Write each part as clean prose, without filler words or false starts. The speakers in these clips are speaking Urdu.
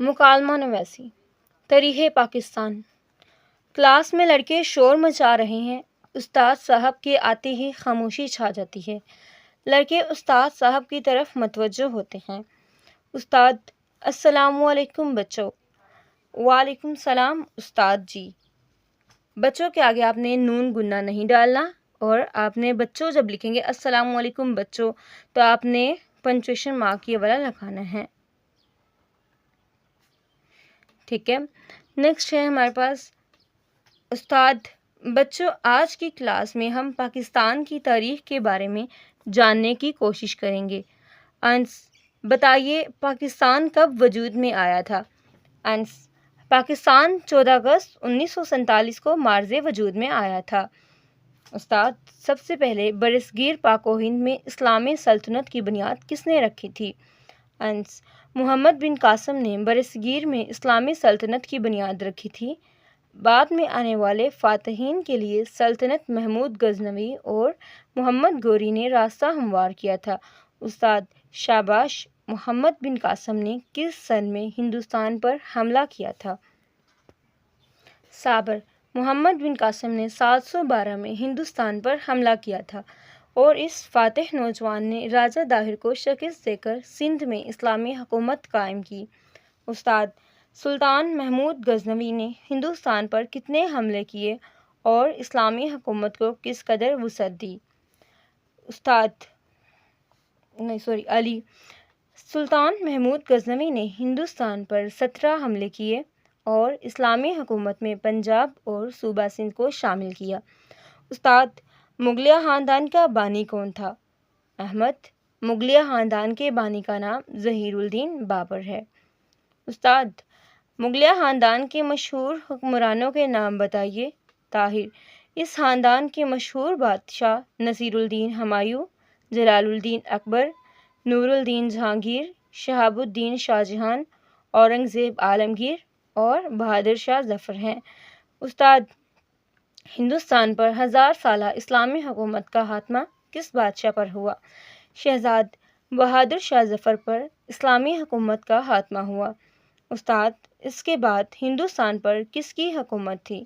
مکالمہ نویسی تاریخ پاکستان۔ کلاس میں لڑکے شور مچا رہے ہیں۔ استاد صاحب کے آتے ہی خاموشی چھا جاتی ہے۔ لڑکے استاد صاحب کی طرف متوجہ ہوتے ہیں۔ استاد: السلام علیکم بچوں۔ وعلیکم السلام استاد جی۔ بچوں کے آگے آپ نے نون گنا نہیں ڈالنا، اور آپ نے بچوں جب لکھیں گے السلام علیکم بچوں تو آپ نے پنچویشن مارک یہ والا لگانا ہے، ٹھیک ہے۔ نیکسٹ ہے ہمارے پاس استاد: بچوں، آج کی کلاس میں ہم پاکستان کی تاریخ کے بارے میں جاننے کی کوشش کریں گے۔ بتائیے پاکستان کب وجود میں آیا تھا؟ پاکستان 14 اگست 1947 کو مارز وجود میں آیا تھا۔ استاد: سب سے پہلے برصغیر پاک و ہند میں اسلامی سلطنت کی بنیاد کس نے رکھی تھی؟ محمد بن قاسم نے برصغیر میں اسلامی سلطنت کی بنیاد رکھی تھی۔ بعد میں آنے والے فاتحین کے لیے سلطنت محمود غزنوی اور محمد گوری نے راستہ ہموار کیا تھا۔ استاد: شاباش۔ محمد بن قاسم نے کس سن میں ہندوستان پر حملہ کیا تھا؟ صابر: محمد بن قاسم نے 712 میں ہندوستان پر حملہ کیا تھا اور اس فاتح نوجوان نے راجہ داہر کو شکست دے کر سندھ میں اسلامی حکومت قائم کی۔ استاد: سلطان محمود غزنوی نے ہندوستان پر کتنے حملے کیے اور اسلامی حکومت کو کس قدر وسعت دی؟ علی: سلطان محمود غزنوی نے ہندوستان پر 17 حملے کیے اور اسلامی حکومت میں پنجاب اور صوبہ سندھ کو شامل کیا۔ استاد: مغلیہ خاندان کا بانی کون تھا؟ احمد: مغلیہ خاندان کے بانی کا نام ظہیر الدین بابر ہے۔ استاد: مغلیہ خاندان کے مشہور حکمرانوں کے نام بتائیے۔ طاہر: اس خاندان کے مشہور بادشاہ نصیر الدین ہمایوں، جلال الدین اکبر، نور الدین جہانگیر، شہاب الدین شاہ جہاں، اورنگزیب عالمگیر اور بہادر شاہ ظفر ہیں۔ استاد: ہندوستان پر 1000 سالہ اسلامی حکومت کا خاتمہ کس بادشاہ پر ہوا؟ شہزاد بہادر شاہ ظفر پر اسلامی حکومت کا خاتمہ ہوا۔ استاد: اس کے بعد ہندوستان پر کس کی حکومت تھی؟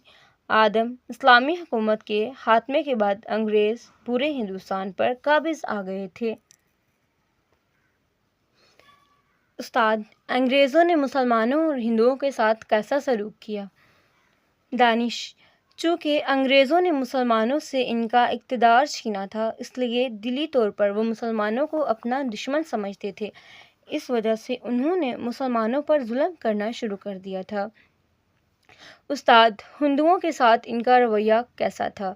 آدم: اسلامی حکومت کے خاتمے کے بعد انگریز پورے ہندوستان پر قابض آ گئے تھے۔ استاد: انگریزوں نے مسلمانوں اور ہندوؤں کے ساتھ کیسا سلوک کیا؟ دانش: چونکہ انگریزوں نے مسلمانوں سے ان کا اقتدار چھینا تھا، اس لیے دلی طور پر وہ مسلمانوں کو اپنا دشمن سمجھتے تھے، اس وجہ سے انہوں نے مسلمانوں پر ظلم کرنا شروع کر دیا تھا۔ استاد: ہندوؤں کے ساتھ ان کا رویہ کیسا تھا؟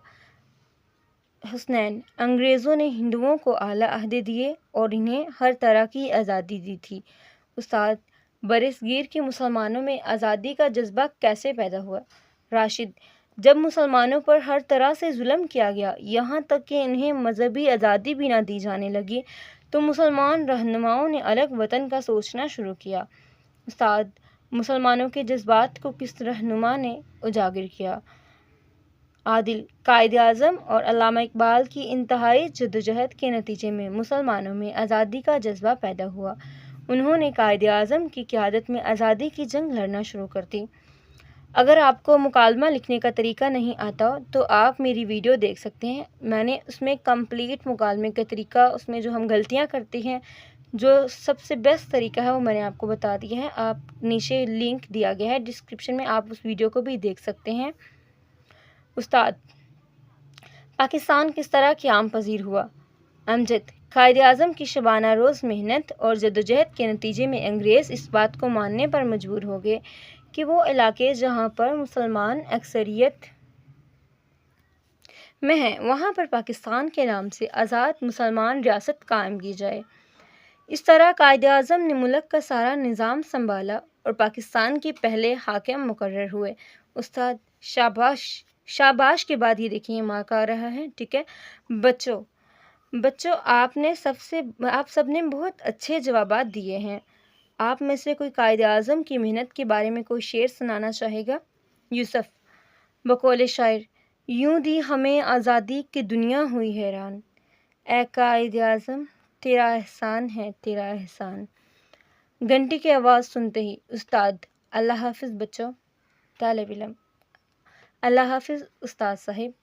حسنین: انگریزوں نے ہندوؤں کو اعلیٰ عہدے دیے اور انہیں ہر طرح کی آزادی دی تھی۔ استاد: برصغیر کے مسلمانوں میں آزادی کا جذبہ کیسے پیدا ہوا؟ راشد: جب مسلمانوں پر ہر طرح سے ظلم کیا گیا، یہاں تک کہ انہیں مذہبی آزادی بھی نہ دی جانے لگی، تو مسلمان رہنماؤں نے الگ وطن کا سوچنا شروع کیا۔ استاد: مسلمانوں کے جذبات کو کس رہنما نے اجاگر کیا؟ عادل: قائد اعظم اور علامہ اقبال کی انتہائی جدوجہد کے نتیجے میں مسلمانوں میں آزادی کا جذبہ پیدا ہوا۔ انہوں نے قائد اعظم کی قیادت میں آزادی کی جنگ لڑنا شروع کر دی۔ اگر آپ کو مکالمہ لکھنے کا طریقہ نہیں آتا تو آپ میری ویڈیو دیکھ سکتے ہیں، میں نے اس میں کمپلیٹ مکالمے کا طریقہ، اس میں جو ہم غلطیاں کرتے ہیں، جو سب سے بیسٹ طریقہ ہے وہ میں نے آپ کو بتا دیا ہے۔ آپ نیچے لنک دیا گیا ہے ڈسکرپشن میں، آپ اس ویڈیو کو بھی دیکھ سکتے ہیں۔ استاد: پاکستان کس طرح قیام پذیر ہوا؟ امجد: قائد اعظم کی شبانہ روز محنت اور جدوجہد کے نتیجے میں انگریز اس بات کو ماننے پر مجبور ہو گئے کہ وہ علاقے جہاں پر مسلمان اکثریت میں ہیں وہاں پر پاکستان کے نام سے آزاد مسلمان ریاست قائم کی جائے۔ اس طرح قائد اعظم نے ملک کا سارا نظام سنبھالا اور پاکستان کے پہلے حاکم مقرر ہوئے۔ استاد: شاباش۔ شاباش کے بعد یہ دیکھیں یہ مارک آ رہا ہے، ٹھیک ہے۔ بچوں آپ سب نے بہت اچھے جوابات دیے ہیں۔ آپ میں سے کوئی قائد اعظم کی محنت کے بارے میں کوئی شعر سنانا چاہے گا؟ یوسف: بقول شاعر: یوں دی ہمیں آزادی کہ دنیا ہوئی حیران، اے قائد اعظم تیرا احسان ہے تیرا احسان۔ گھنٹی کی آواز سنتے ہی استاد اللہ حافظ بچوں، طالب علم اللہ حافظ استاد صاحب۔